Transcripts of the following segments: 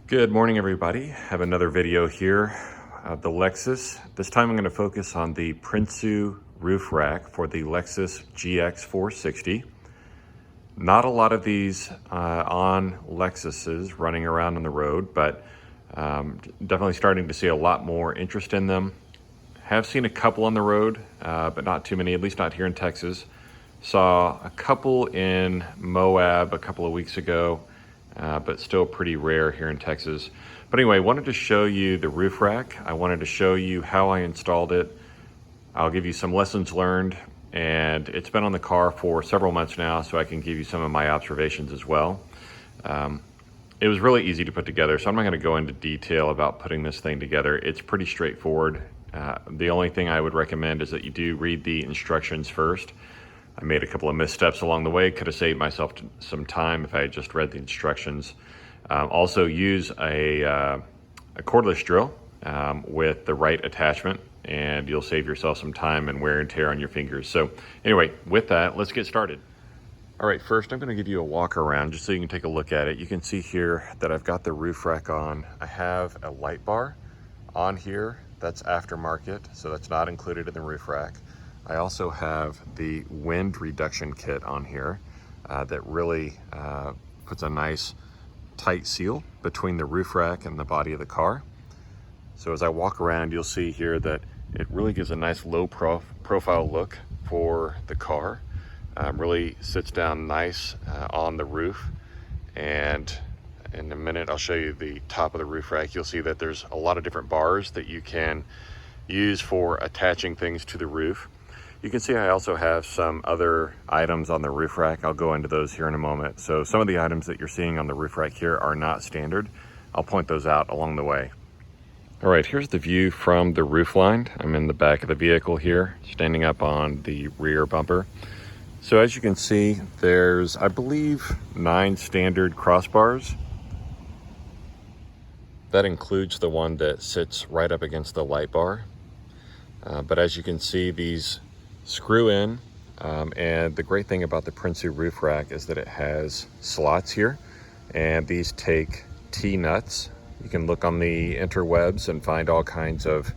Good morning, everybody. Have another video here of the Lexus. This time I'm going to focus on the Prinsu roof rack for the Lexus GX460. Not a lot of these on Lexuses running around on the road, but definitely starting to see a lot more interest in them. Have seen a couple on the road, but not too many, at least not here in Texas. Saw a couple in Moab a couple of weeks ago, but still pretty rare here in Texas. But anyway, wanted to show you the roof rack. I wanted to show you how I installed it. I'll give you some lessons learned, and it's been on the car for several months now, so I can give you some of my observations as well. It was really easy to put together, so I'm not going to go into detail about putting this thing together. It's pretty straightforward. The only thing I would recommend is that you do read the instructions first. I made a couple of missteps along the way. Could have saved myself some time if I had just read the instructions. Also use a cordless drill with the right attachment, and you'll save yourself some time and wear and tear on your fingers. So anyway, with that, let's get started. All right, first I'm gonna give you a walk around just so you can take a look at it. You can see here that I've got the roof rack on. I have a light bar on here. That's aftermarket, so that's not included in the roof rack. I also have the wind reduction kit on here that really puts a nice tight seal between the roof rack and the body of the car. So as I walk around, you'll see here that it really gives a nice low profile look for the car. Really sits down nice on the roof. And in a minute, I'll show you the top of the roof rack. You'll see that there's a lot of different bars that you can use for attaching things to the roof. You can see I also have some other items on the roof rack. I'll go into those here in a moment. So some of the items that you're seeing on the roof rack here are not standard. I'll point those out along the way. All right, here's the view from the roof line. I'm in the back of the vehicle here, standing up on the rear bumper. So as you can see, there's, I believe, 9 standard crossbars. That includes the one that sits right up against the light bar. But as you can see, these screw in, and the great thing about the Prinsu roof rack is that it has slots here, and these take T-nuts. You can look on the interwebs and find all kinds of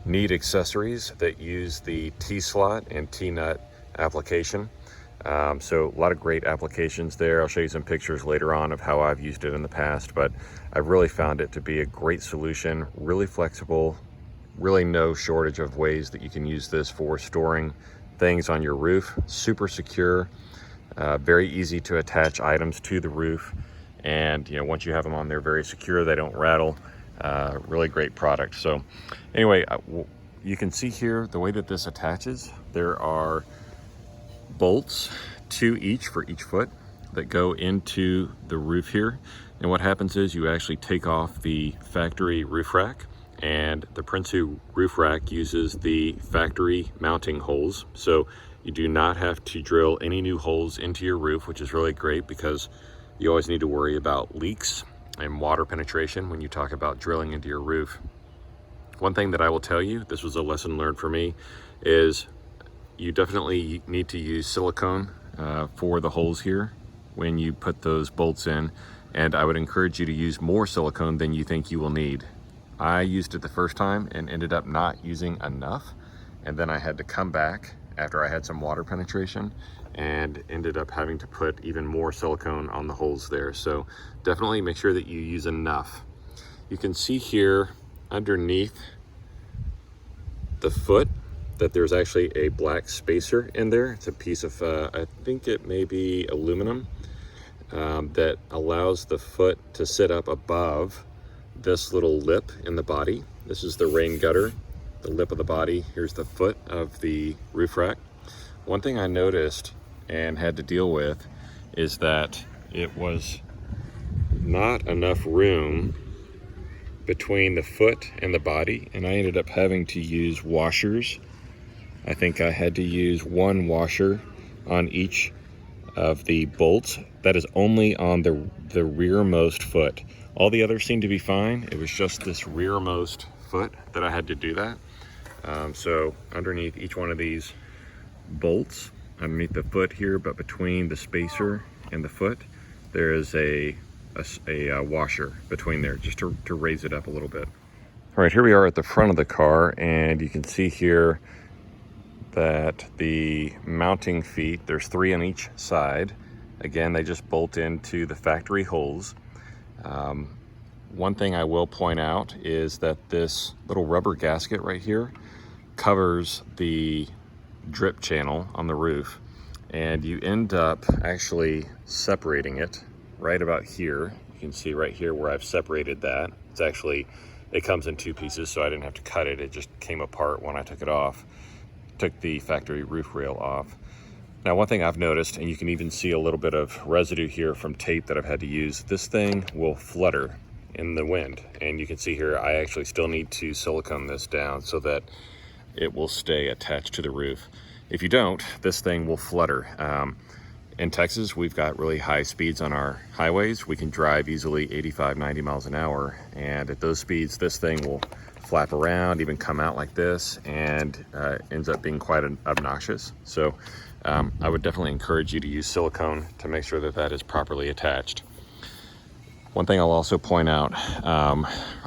neat accessories that use the T-slot and T-nut application. So a lot of great applications there. I'll show you some pictures later on of how I've used it in the past, but I've really found it to be a great solution, really flexible. Really no shortage of ways that you can use this for storing things on your roof. Super secure, very easy to attach items to the roof. And once you have them on there, very secure, they don't rattle. Really great product. So anyway, you can see here the way that this attaches. There are bolts, 2 each for each foot, that go into the roof here. And what happens is you actually take off the factory roof rack, and the Prinsu roof rack uses the factory mounting holes. So you do not have to drill any new holes into your roof, which is really great because you always need to worry about leaks and water penetration when you talk about drilling into your roof. One thing that I will tell you, this was a lesson learned for me, is you definitely need to use silicone for the holes here when you put those bolts in. And I would encourage you to use more silicone than you think you will need. I used it the first time and ended up not using enough, and then I had to come back after I had some water penetration and ended up having to put even more silicone on the holes there. So definitely make sure that you use enough. You can see here underneath the foot that there's actually a black spacer in there. It's a piece of, I think it may be aluminum, that allows the foot to sit up above this little lip in the body. This is the rain gutter, the lip of the body. Here's the foot of the roof rack. One thing I noticed and had to deal with is that it was not enough room between the foot and the body, and I ended up having to use washers. I think I had to use 1 washer on each of the bolts. That is only on the rearmost foot. All the others seemed to be fine. It was just this rearmost foot that I had to do that. So underneath each one of these bolts, underneath the foot here, but between the spacer and the foot, there is a a washer between there just to raise it up a little bit. All right, here we are at the front of the car, and you can see here that the mounting feet, there's 3 on each side. Again, they just bolt into the factory holes. One thing I will point out is that this little rubber gasket right here covers the drip channel on the roof, and you end up actually separating it right about here. You can see right here where I've separated that. It's actually, it comes in 2 pieces, so I didn't have to cut it. It just came apart when I took it off. Took the factory roof rail off. Now, one thing I've noticed, and you can even see a little bit of residue here from tape that I've had to use, this thing will flutter in the wind. And you can see here, I actually still need to silicone this down so that it will stay attached to the roof. If you don't, this thing will flutter. In Texas, we've got really high speeds on our highways. We can drive easily 85, 90 miles an hour. And at those speeds, this thing will flap around, even come out like this, and ends up being quite obnoxious. So I would definitely encourage you to use silicone to make sure that that is properly attached. One thing I'll also point out,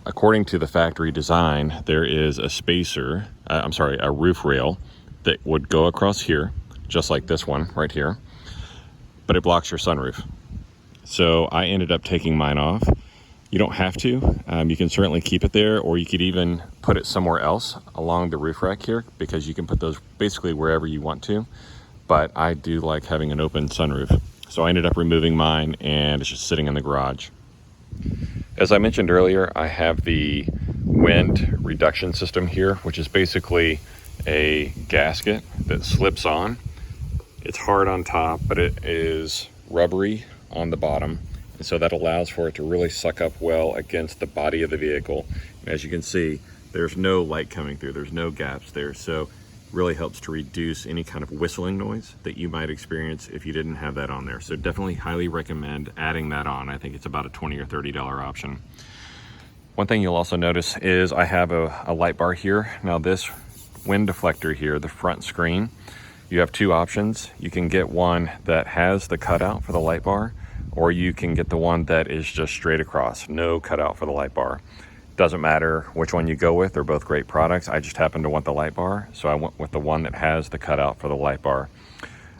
according to the factory design, there is a spacer, a roof rail that would go across here, just like this one right here, but it blocks your sunroof. So I ended up taking mine off. You don't have to. You can certainly keep it there, or you could even put it somewhere else along the roof rack here, because you can put those basically wherever you want to. But I do like having an open sunroof. So I ended up removing mine, and it's just sitting in the garage. As I mentioned earlier, I have the wind reduction system here, which is basically a gasket that slips on. It's hard on top, but it is rubbery on the bottom. And so that allows for it to really suck up well against the body of the vehicle. And as you can see, there's no light coming through. There's no gaps there. So really helps to reduce any kind of whistling noise that you might experience if you didn't have that on there. So definitely highly recommend adding that on. I think it's about a $20 or $30 option. One thing you'll also notice is I have a light bar here. Now this wind deflector here, the front screen, you have 2 options. You can get one that has the cutout for the light bar, or you can get the one that is just straight across, no cutout for the light bar. Doesn't matter which one you go with, they're both great products. I just happen to want the light bar, so I went with the one that has the cutout for the light bar.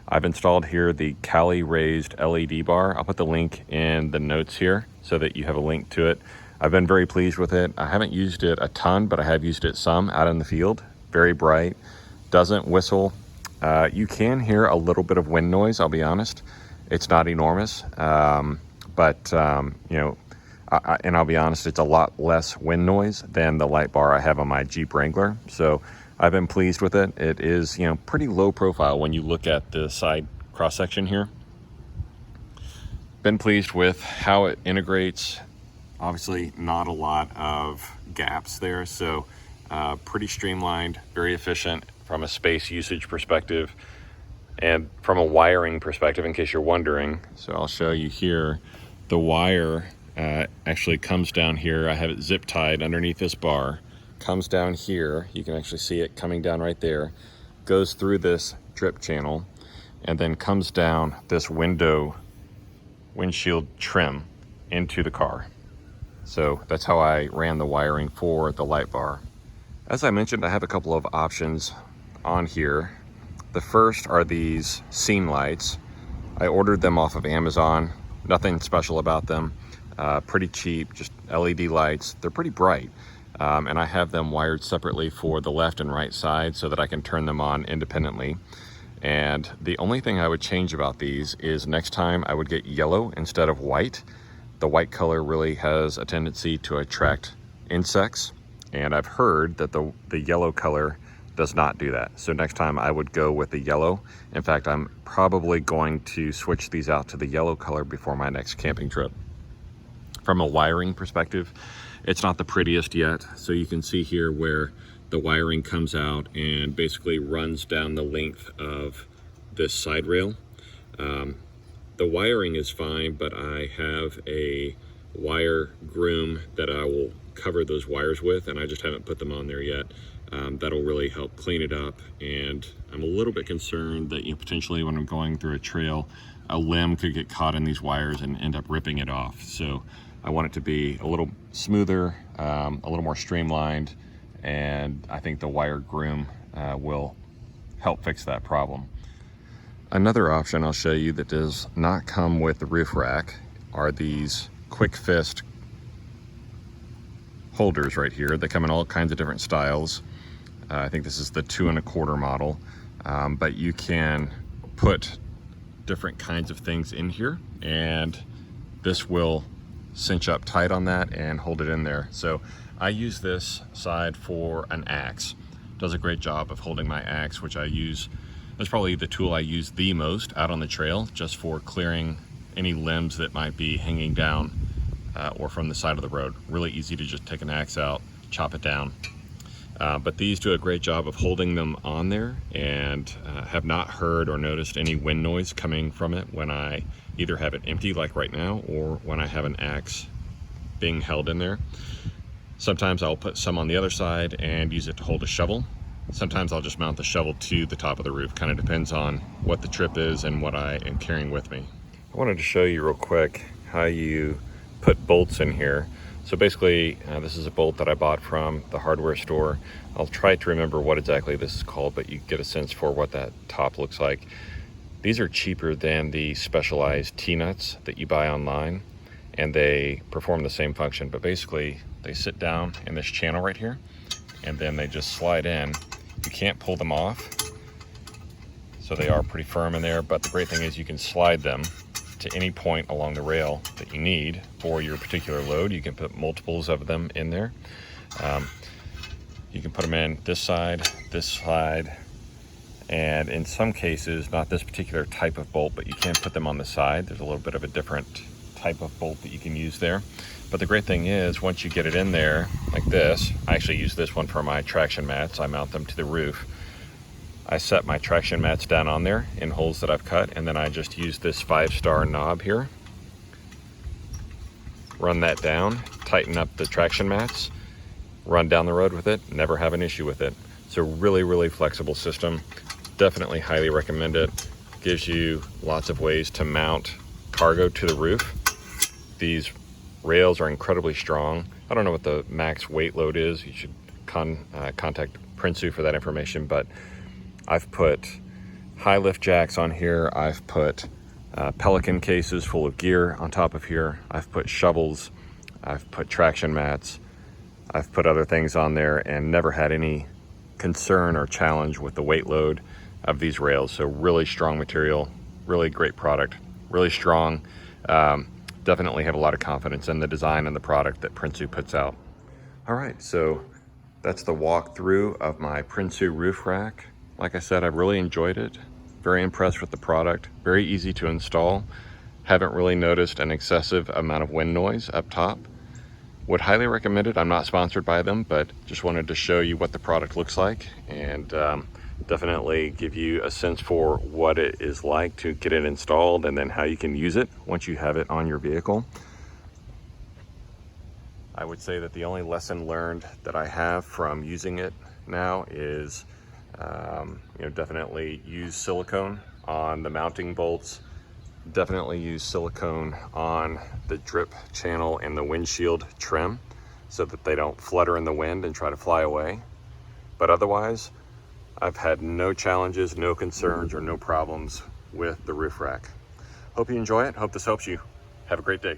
I've installed here the Cali Raised LED bar. I'll put the link in the notes here so that you have a link to it. I've been very pleased with it. I haven't used it a ton, but I have used it some out in the field. Very bright, doesn't whistle. You can hear a little bit of wind noise, I'll be honest. It's not enormous, but you know, and I'll be honest, it's a lot less wind noise than the light bar I have on my Jeep Wrangler. So I've been pleased with it. It is, you know, pretty low profile when you look at the side cross section here. Been pleased with how it integrates. Obviously not a lot of gaps there. So pretty streamlined, very efficient from a space usage perspective and from a wiring perspective, in case you're wondering. So I'll show you here, the wire actually comes down here. I have it zip tied underneath this bar, comes down here. You can actually see it coming down right there, goes through this drip channel, and then comes down this windshield trim into the car. So that's how I ran the wiring for the light bar. As I mentioned, I have a couple of options on here. The first are these scene lights. I ordered them off of Amazon. Nothing special about them. Pretty cheap, just LED lights. They're pretty bright. And I have them wired separately for the left and right side so that I can turn them on independently. And the only thing I would change about these is next time I would get yellow instead of white. The white color really has a tendency to attract insects. And I've heard that the yellow color does not do that. So next time I would go with the yellow. In fact, I'm probably going to switch these out to the yellow color before my next camping trip. From a wiring perspective, it's not the prettiest yet. So you can see here where the wiring comes out and basically runs down the length of this side rail. The wiring is fine, but I have a wire Groom that I will cover those wires with, and I just haven't put them on there yet. That'll really help clean it up. And I'm a little bit concerned that, potentially when I'm going through a trail, a limb could get caught in these wires and end up ripping it off. So I want it to be a little smoother, a little more streamlined, and I think the wire Groom will help fix that problem. Another option I'll show you that does not come with the roof rack are these quick fist holders right here. They come in all kinds of different styles. I think this is the 2 1/4 model, but you can put different kinds of things in here, and this will cinch up tight on that and hold it in there. So I use this side for an axe. It does a great job of holding my axe, which I use. That's probably the tool I use the most out on the trail, just for clearing any limbs that might be hanging down or from the side of the road. Really easy to just take an axe out, chop it down. But these do a great job of holding them on there, and have not heard or noticed any wind noise coming from it when I either have it empty like right now, or when I have an axe being held in there. Sometimes I'll put some on the other side and use it to hold a shovel. Sometimes I'll just mount the shovel to the top of the roof. Kind of depends on what the trip is and what I am carrying with me. I wanted to show you real quick how you put bolts in here. So basically, this is a bolt that I bought from the hardware store. I'll try to remember what exactly this is called, but you get a sense for what that top looks like. These are cheaper than the specialized T-nuts that you buy online, and they perform the same function. But basically, they sit down in this channel right here, and then they just slide in. You can't pull them off, so they are pretty firm in there, but the great thing is you can slide them to any point along the rail that you need for your particular load. You can put multiples of them in there. You can put them in this side, and in some cases, not this particular type of bolt, but you can put them on the side. There's a little bit of a different type of bolt that you can use there. But the great thing is, once you get it in there like this, I actually use this one for my traction mats. I mount them to the roof. I set my traction mats down on there in holes that I've cut, and then I just use this 5-star knob here. Run that down, tighten up the traction mats, run down the road with it, never have an issue with it. It's a really, really flexible system. Definitely highly recommend it. Gives you lots of ways to mount cargo to the roof. These rails are incredibly strong. I don't know what the max weight load is. You should contact Prinsu for that information, but I've put high lift jacks on here. I've put Pelican cases full of gear on top of here. I've put shovels. I've put traction mats. I've put other things on there and never had any concern or challenge with the weight load of these rails. So really strong material, really great product, really strong. Definitely have a lot of confidence in the design and the product that Prinsu puts out. All right, so that's the walkthrough of my Prinsu roof rack. Like I said, I've really enjoyed it. Very impressed with the product. Very easy to install. Haven't really noticed an excessive amount of wind noise up top. Would highly recommend it. I'm not sponsored by them, but just wanted to show you what the product looks like, and definitely give you a sense for what it is like to get it installed, and then how you can use it once you have it on your vehicle. I would say that the only lesson learned that I have from using it now is definitely use silicone on the mounting bolts. Definitely use silicone on the drip channel and the windshield trim so that they don't flutter in the wind and try to fly away. But otherwise, I've had no challenges, no concerns, or no problems with the roof rack. Hope you enjoy it. Hope this helps you. Have a great day.